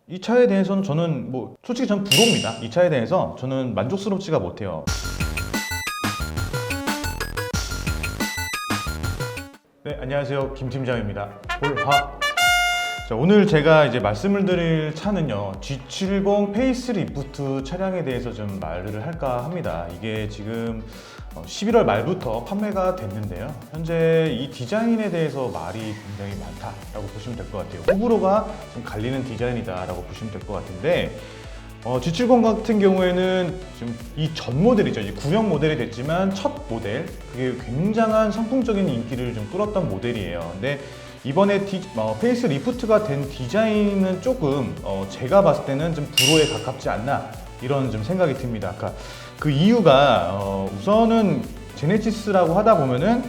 이 차에 대해서는 저는 뭐 솔직히 전 불호입니다. 이 차에 대해서 저는 만족스럽지가 못해요. 네, 안녕하세요. 김 팀장입니다. 볼화. 자, 오늘 제가 이제 말씀을 드릴 차는요, G70 페이스리프트 차량에 대해서 좀 말을 할까 합니다. 이게 지금 11월 말부터 판매가 됐는데요. 현재 이 디자인에 대해서 말이 굉장히 많다라고 보시면 될 것 같아요. 호불호가 좀 갈리는 디자인이다라고 보시면 될 것 같은데, G70 같은 경우에는 지금 이 전 모델이죠. 이제 구형 모델이 됐지만 첫 모델, 그게 굉장한 선풍적인 인기를 좀 끌었던 모델이에요. 근데 이번에 페이스 리프트가 된 디자인은 조금 제가 봤을 때는 좀 불호에 가깝지 않나 이런 좀 생각이 듭니다. 그러니까 그 이유가 우선은 제네시스라고 하다 보면은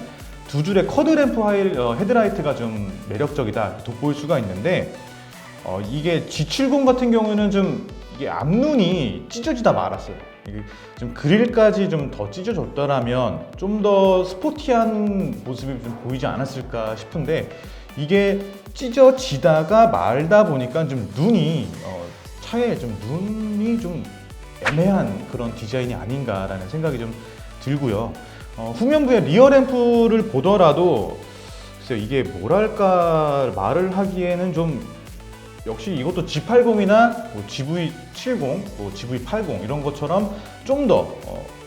두 줄의 커드램프 헤드라이트가 좀 매력적이다 돋보일 수가 있는데 이게 G70 같은 경우에는 좀 이게 앞눈이 찢어지다 말았어요. 이게 좀 그릴까지 좀 더 찢어졌더라면 좀 더 스포티한 모습이 좀 보이지 않았을까 싶은데 이게 찢어지다가 말다 보니까 좀 눈이 차에 좀 눈이 좀 애매한 그런 디자인이 아닌가라는 생각이 좀 들고요. 후면부의 리어 램프를 보더라도 글쎄요, 이게 뭐랄까 말을 하기에는 좀 역시 이것도 G80이나 뭐 GV70, 뭐 GV80 이런 것처럼 좀 더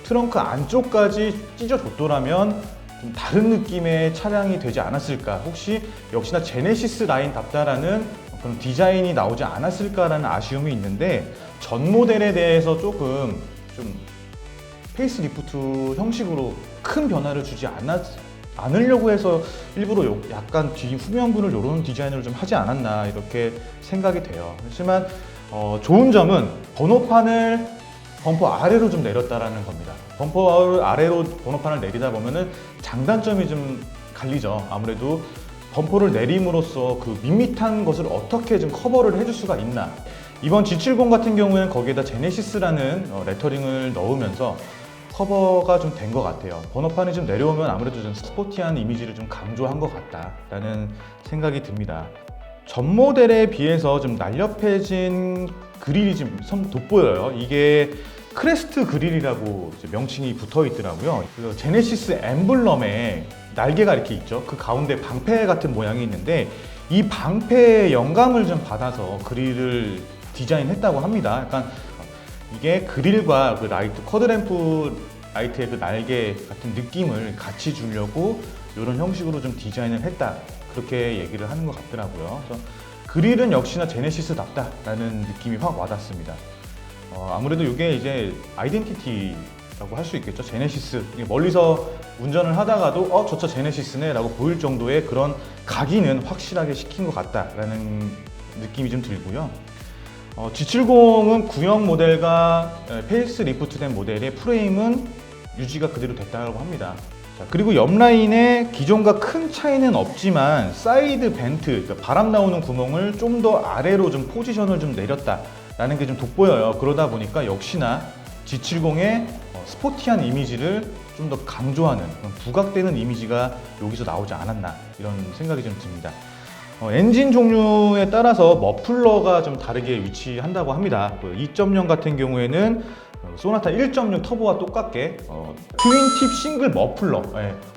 트렁크 안쪽까지 찢어줬더라면 좀 다른 느낌의 차량이 되지 않았을까. 혹시 역시나 제네시스 라인답다라는 그런 디자인이 나오지 않았을까라는 아쉬움이 있는데 전 모델에 대해서 조금 좀 페이스리프트 형식으로 큰 변화를 주지 않으려고 해서 일부러 약간 뒤 후면부를 이런 디자인을 좀 하지 않았나 이렇게 생각이 돼요. 하지만 좋은 점은 번호판을 범퍼 아래로 좀 내렸다라는 겁니다. 범퍼 아래로 번호판을 내리다 보면은 장단점이 좀 갈리죠. 아무래도 범퍼를 내림으로써 그 밋밋한 것을 어떻게 좀 커버를 해줄 수가 있나. 이번 G70 같은 경우에는 거기에다 제네시스라는 레터링을 넣으면서 커버가 좀 된 것 같아요. 번호판이 좀 내려오면 아무래도 좀 스포티한 이미지를 좀 강조한 것 같다라는 생각이 듭니다. 전 모델에 비해서 좀 날렵해진 그릴이 좀 돋보여요. 이게 크레스트 그릴이라고 명칭이 붙어 있더라고요. 그래서 제네시스 엠블럼에 날개가 이렇게 있죠. 그 가운데 방패 같은 모양이 있는데 이 방패의 영감을 좀 받아서 그릴을 디자인했다고 합니다. 약간 이게 그릴과 그 라이트 커드램프 라이트의 그 날개 같은 느낌을 같이 주려고 이런 형식으로 좀 디자인을 했다. 그렇게 얘기를 하는 것 같더라고요. 그래서 그릴은 역시나 제네시스답다라는 느낌이 확 와닿습니다. 아무래도 이게 이제 아이덴티티라고 할 수 있겠죠. 제네시스. 멀리서 운전을 하다가도 저 차 제네시스네 라고 보일 정도의 그런 각인은 확실하게 시킨 것 같다라는 느낌이 좀 들고요. G70은 구형 모델과 페이스 리프트된 모델의 프레임은 유지가 그대로 됐다고 합니다. 자, 그리고 옆 라인에 기존과 큰 차이는 없지만 사이드 벤트, 그러니까 바람 나오는 구멍을 좀 더 아래로 좀 포지션을 좀 내렸다라는 게 좀 돋보여요. 그러다 보니까 역시나 G70의 스포티한 이미지를 좀 더 강조하는 부각되는 이미지가 여기서 나오지 않았나 이런 생각이 좀 듭니다. 엔진 종류에 따라서 머플러가 좀 다르게 위치한다고 합니다. 2.0 같은 경우에는 소나타 1.6 터보와 똑같게 트윈팁 싱글 머플러,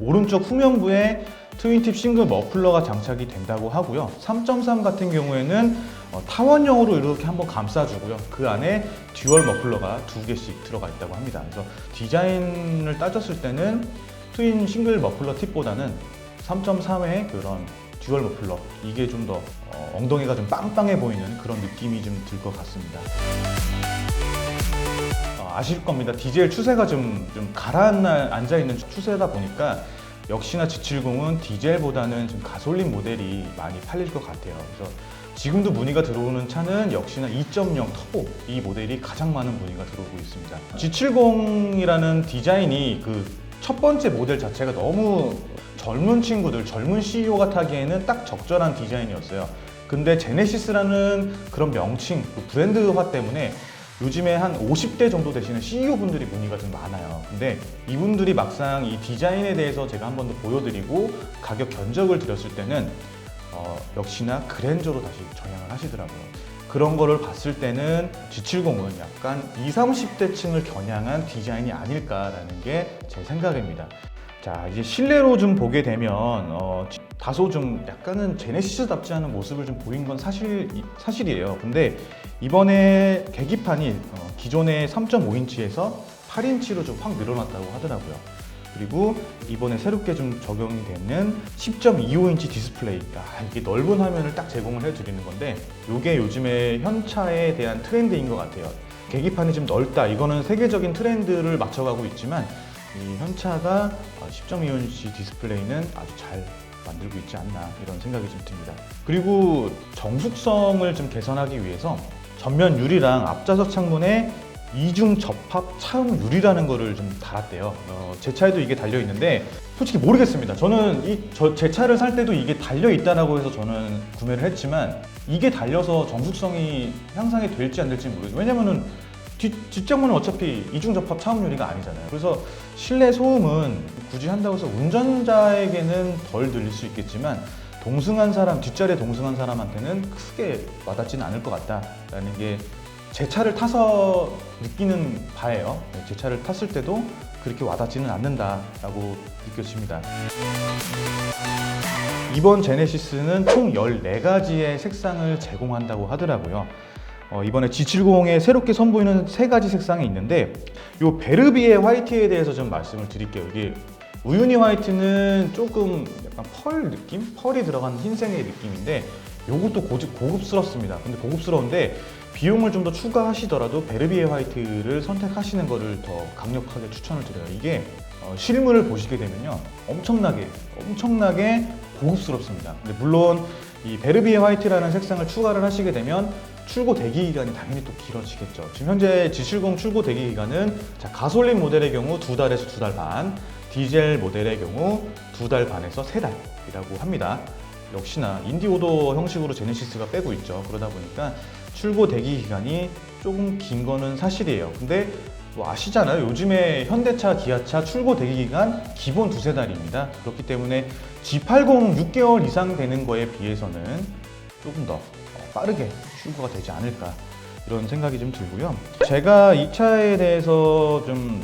오른쪽 후면부에 트윈팁 싱글 머플러가 장착이 된다고 하고요. 3.3 같은 경우에는 타원형으로 이렇게 한번 감싸주고요. 그 안에 듀얼 머플러가 2개씩 들어가 있다고 합니다. 그래서 디자인을 따졌을 때는 트윈 싱글 머플러 팁보다는 3.3의 그런 듀얼 머플러, 이게 좀 더 엉덩이가 좀 빵빵해 보이는 그런 느낌이 좀 들 것 같습니다. 아실 겁니다. 디젤 추세가 좀 가라앉아 있는 추세다 보니까 역시나 G70은 디젤보다는 좀 가솔린 모델이 많이 팔릴 것 같아요. 그래서 지금도 문의가 들어오는 차는 역시나 2.0 터보, 이 모델이 가장 많은 문의가 들어오고 있습니다. G70이라는 디자인이 그 첫 번째 모델 자체가 너무 젊은 친구들, 젊은 CEO가 타기에는 딱 적절한 디자인이었어요. 근데 제네시스라는 그런 명칭, 그 브랜드화 때문에 요즘에 한 50대 정도 되시는 CEO분들이 문의가 좀 많아요. 근데 이분들이 막상 이 디자인에 대해서 제가 한 번 더 보여드리고 가격 견적을 드렸을 때는 역시나 그랜저로 다시 전향을 하시더라고요. 그런 거를 봤을 때는 G70은 약간 20, 30대층을 겨냥한 디자인이 아닐까라는 게 제 생각입니다. 자, 이제 실내로 좀 보게 되면 다소 좀 약간은 제네시스답지 않은 모습을 좀 보인 건 사실이에요. 근데 이번에 계기판이 기존의 3.5인치에서 8인치로 좀 확 늘어났다고 하더라고요. 그리고 이번에 새롭게 좀 적용이 되는 10.25인치 디스플레이, 이게 넓은 화면을 딱 제공을 해드리는 건데 이게 요즘에 현차에 대한 트렌드인 것 같아요. 계기판이 좀 넓다, 이거는 세계적인 트렌드를 맞춰가고 있지만 이 현차가 10.25인치 디스플레이는 아주 잘 만들고 있지 않나, 이런 생각이 좀 듭니다. 그리고 정숙성을 좀 개선하기 위해서 전면 유리랑 앞좌석 창문에 이중 접합 차음 유리라는 거를 좀 달았대요. 제 차에도 이게 달려 있는데 솔직히 모르겠습니다. 저는 제 차를 살 때도 이게 달려 있다라고 해서 저는 구매를 했지만 이게 달려서 정숙성이 향상이 될지 안 될지 모르겠어요. 왜냐면은 뒷장문은 어차피 이중 접합 차음 유리가 아니잖아요. 그래서 실내 소음은 굳이 한다고 해서 운전자에게는 덜 들릴 수 있겠지만 동승한 사람, 뒷자리에 동승한 사람한테는 크게 와닿지는 않을 것 같다라는 게 제 차를 타서 느끼는 바예요. 제 차를 탔을 때도 그렇게 와닿지는 않는다라고 느껴집니다. 이번 제네시스는 총 14가지의 색상을 제공한다고 하더라고요. 이번에 G70에 새롭게 선보이는 3가지 색상이 있는데 이 베르비에 화이트에 대해서 좀 말씀을 드릴게요. 이게 우유니 화이트는 조금 약간 펄 느낌? 펄이 들어간 흰색의 느낌인데 이것도 고급스럽습니다. 근데 고급스러운데 비용을 좀 더 추가하시더라도 베르비에 화이트를 선택하시는 것을 더 강력하게 추천을 드려요. 이게 실물을 보시게 되면요, 엄청나게 고급스럽습니다. 근데 물론 이 베르비에 화이트라는 색상을 추가를 하시게 되면 출고 대기 기간이 당연히 또 길어지겠죠. 지금 현재 G70 출고 대기 기간은 가솔린 모델의 경우 2달에서 2달 반, 디젤 모델의 경우 2달 반에서 3달이라고 합니다. 역시나 인디오더 형식으로 제네시스가 빼고 있죠. 그러다 보니까 출고 대기 기간이 조금 긴 거는 사실이에요. 근데 뭐 아시잖아요. 요즘에 현대차, 기아차 출고 대기 기간 기본 2~3달입니다. 그렇기 때문에 G80 6개월 이상 되는 거에 비해서는 조금 더 빠르게 출고가 되지 않을까, 이런 생각이 좀 들고요. 제가 이 차에 대해서 좀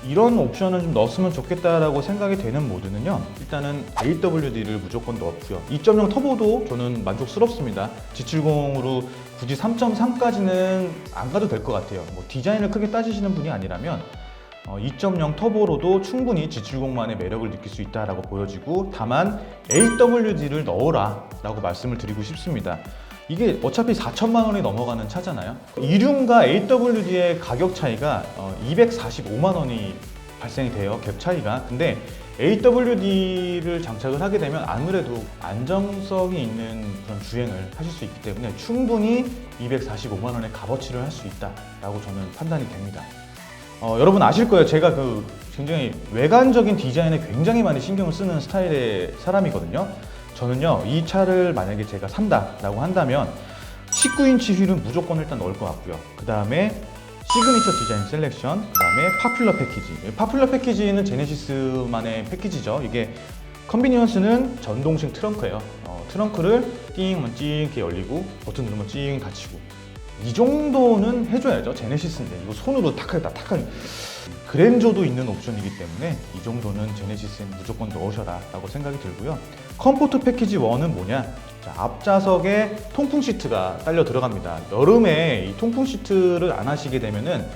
이런 옵션을 좀 넣었으면 좋겠다라고 생각이 되는 모드는요, 일단은 AWD를 무조건 넣었고요. 2.0 터보도 저는 만족스럽습니다. G70으로 굳이 3.3까지는 안 가도 될 것 같아요. 뭐 디자인을 크게 따지시는 분이 아니라면 2.0 터보로도 충분히 G70만의 매력을 느낄 수 있다라고 보여지고, 다만 AWD를 넣어라 라고 말씀을 드리고 싶습니다. 이게 어차피 4천만 원이 넘어가는 차잖아요. 이륜과 AWD의 가격 차이가 245만 원이 발생이 돼요, 갭 차이가. 근데 AWD를 장착을 하게 되면 아무래도 안정성이 있는 그런 주행을 하실 수 있기 때문에 충분히 245만 원의 값어치를 할 수 있다라고 저는 판단이 됩니다. 여러분 아실 거예요. 제가 굉장히 외관적인 디자인에 굉장히 많이 신경을 쓰는 스타일의 사람이거든요. 저는요, 이 차를 만약에 제가 산다라고 한다면 19인치 휠은 무조건 일단 넣을 것 같고요. 그 다음에 시그니처 디자인 셀렉션, 그 다음에 파퓰러 패키지. 파퓰러 패키지는 제네시스만의 패키지죠. 이게 컨비니언스는 전동식 트렁크예요. 트렁크를 띵 이렇게 열리고 버튼 누르면 찡 닫히고, 이 정도는 해줘야죠. 제네시스인데 이거 손으로 탁하겠다. 그랜저도 있는 옵션이기 때문에 이 정도는 제네시스에 무조건 넣으셔라 라고 생각이 들고요. 컴포트 패키지 1은 뭐냐? 앞좌석에 통풍 시트가 딸려 들어갑니다. 여름에 이 통풍 시트를 안 하시게 되면은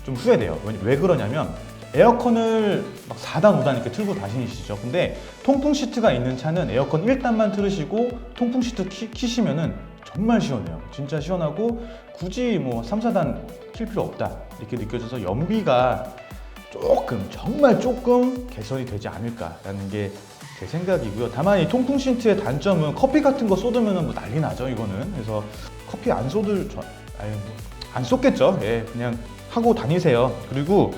좀 후회돼요. 왜 그러냐면 에어컨을 막 4단, 5단 이렇게 틀고 다니시죠. 근데 통풍 시트가 있는 차는 에어컨 1단만 틀으시고 통풍 시트 키시면은 정말 시원해요. 진짜 시원하고 굳이 뭐 3, 4단 킬 필요 없다 이렇게 느껴져서 연비가 정말 조금 개선이 되지 않을까라는 게 제 생각이고요. 다만 이 통풍 시트의 단점은 커피 같은 거 쏟으면 뭐 난리 나죠, 이거는. 그래서 커피 안 안 쏟겠죠. 예, 그냥 하고 다니세요. 그리고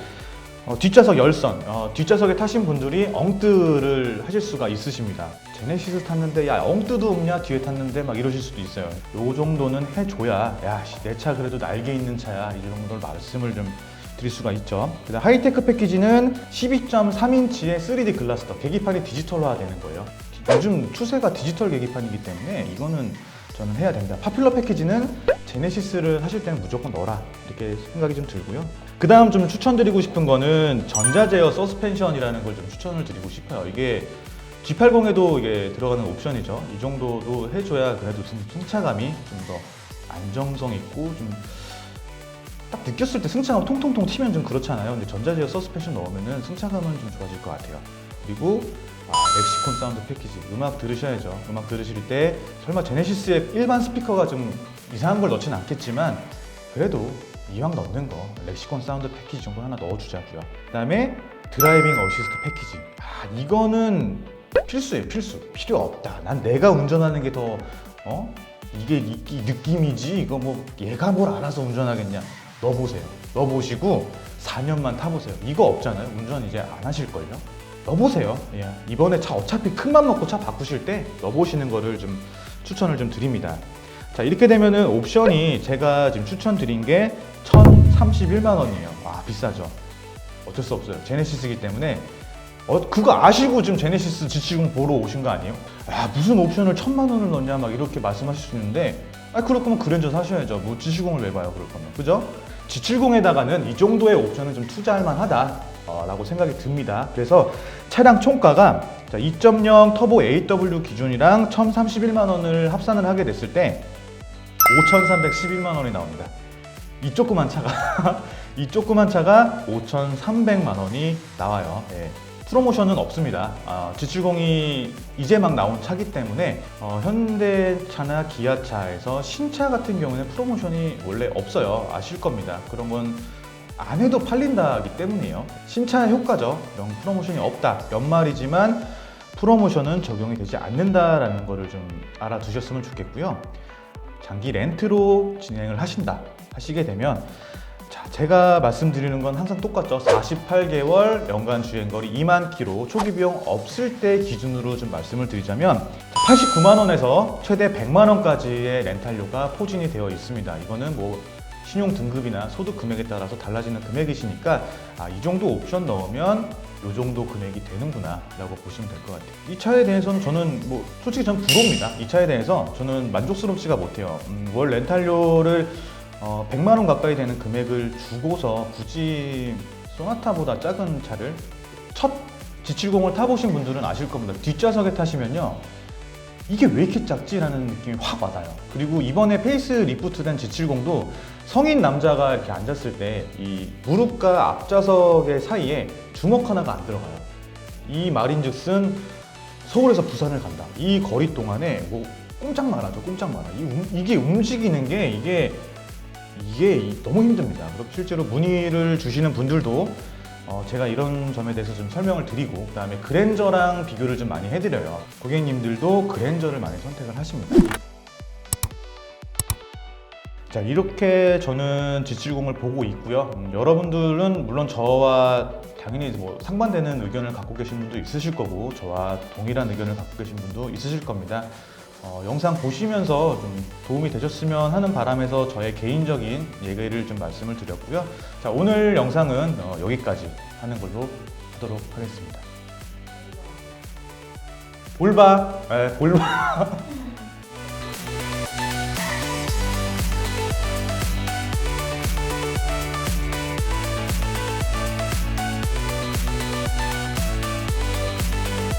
뒷좌석 열선, 뒷좌석에 타신 분들이 엉뜨를 하실 수가 있으십니다. 제네시스 탔는데 야 엉뜨도 없냐, 뒤에 탔는데 막 이러실 수도 있어요. 요 정도는 해줘야 야 내 차 그래도 날개 있는 차야, 이 정도를 말씀을 좀 드릴 수가 있죠. 그다음 하이테크 패키지는 12.3인치의 3D 글라스더, 계기판이 디지털화 되는 거예요. 요즘 추세가 디지털 계기판이기 때문에 이거는 저는 해야 됩니다. 파퓰러 패키지는 제네시스를 하실 때는 무조건 넣어라 이렇게 생각이 좀 들고요. 그 다음 좀 추천드리고 싶은 거는 전자제어 서스펜션이라는 걸 좀 추천을 드리고 싶어요. 이게 G80에도 이게 들어가는 옵션이죠. 이 정도도 해줘야 그래도 승차감이 좀 더 안정성 있고 좀 딱 느꼈을 때 승차감 통통통 튀면 좀 그렇잖아요. 근데 전자제어 서스펜션 넣으면은 승차감은 좀 좋아질 것 같아요. 그리고 렉시콘 사운드 패키지, 음악 들으셔야죠. 음악 들으실 때 설마 제네시스의 일반 스피커가 좀 이상한 걸 넣진 않겠지만 그래도 이왕 넣는 거 렉시콘 사운드 패키지 정도 하나 넣어주자고요. 그 다음에 드라이빙 어시스트 패키지. 이거는 필수예요. 필요 없다. 난 내가 운전하는 게 더 이게 이 느낌이지 이거 뭐 얘가 뭘 알아서 운전하겠냐. 넣어보세요. 넣어보시고 4년만 타보세요. 이거 없잖아요. 운전 이제 안 하실걸요? 넣어보세요. 예. 이번에 차 어차피 큰 맘 먹고 차 바꾸실 때 넣어보시는 거를 좀 추천을 좀 드립니다. 자, 이렇게 되면은 옵션이 제가 지금 추천드린 게 1,031만 원이에요. 비싸죠. 어쩔 수 없어요. 제네시스이기 때문에 그거 아시고 지금 제네시스 G70 보러 오신 거 아니에요? 무슨 옵션을 1,000만 원을 넣냐 막 이렇게 말씀하실 수 있는데 그럴 거면 그랜저 사셔야죠. 뭐 G70을 왜 봐요, 그럴 거면. 그죠? G70에다가는 이 정도의 옵션은 좀 투자할 만하다 라고 생각이 듭니다. 그래서 차량 총가가 2.0 터보 AW 기준이랑 1,031만 원을 합산을 하게 됐을 때 5,311만 원이 나옵니다. 이 조그만 차가 이 조그만 차가 5,300만 원이 나와요. 예. 프로모션은 없습니다. G70이 이제 막 나온 차기 때문에 현대차나 기아차에서 신차 같은 경우는 프로모션이 원래 없어요. 아실 겁니다. 그런 건 안 해도 팔린다기 때문이에요. 신차 효과죠. 이런 프로모션이 없다. 연말이지만 프로모션은 적용이 되지 않는다라는 거를 좀 알아두셨으면 좋겠고요. 장기 렌트로 진행을 하시게 되면 제가 말씀드리는 건 항상 똑같죠. 48개월 연간 주행거리 2만 킬로 초기 비용 없을 때 기준으로 좀 말씀을 드리자면 89만 원에서 최대 100만 원까지의 렌탈료가 포진이 되어 있습니다. 이거는 뭐 신용 등급이나 소득 금액에 따라서 달라지는 금액이시니까 이 정도 옵션 넣으면 이 정도 금액이 되는구나 라고 보시면 될 것 같아요. 이 차에 대해서는 저는 솔직히 전 불호입니다. 이 차에 대해서 저는 만족스럽지가 못해요. 월 렌탈료를 100만 원 가까이 되는 금액을 주고서 굳이 소나타보다 작은 차를 첫 G70을 타보신 분들은 아실 겁니다. 뒷좌석에 타시면요 이게 왜 이렇게 작지? 라는 느낌이 확 와닿아요. 그리고 이번에 페이스 리프트된 G70도 성인 남자가 이렇게 앉았을 때 이 무릎과 앞좌석의 사이에 주먹 하나가 안 들어가요. 이 말인즉슨 서울에서 부산을 간다. 이 거리 동안에 꼼짝 말아죠. 꼼짝 말아. 이게 움직이는 게 이게 너무 힘듭니다. 그리고 실제로 문의를 주시는 분들도 제가 이런 점에 대해서 좀 설명을 드리고 그다음에 그랜저랑 비교를 좀 많이 해드려요. 고객님들도 그랜저를 많이 선택을 하십니다. 자, 이렇게 저는 G70을 보고 있고요. 여러분들은 물론 저와 당연히 상반되는 의견을 갖고 계신 분도 있으실 거고 저와 동일한 의견을 갖고 계신 분도 있으실 겁니다. 영상 보시면서 좀 도움이 되셨으면 하는 바람에서 저의 개인적인 얘기를 좀 말씀을 드렸고요. 자, 오늘 영상은 여기까지 하는 걸로 하도록 하겠습니다. 볼봐.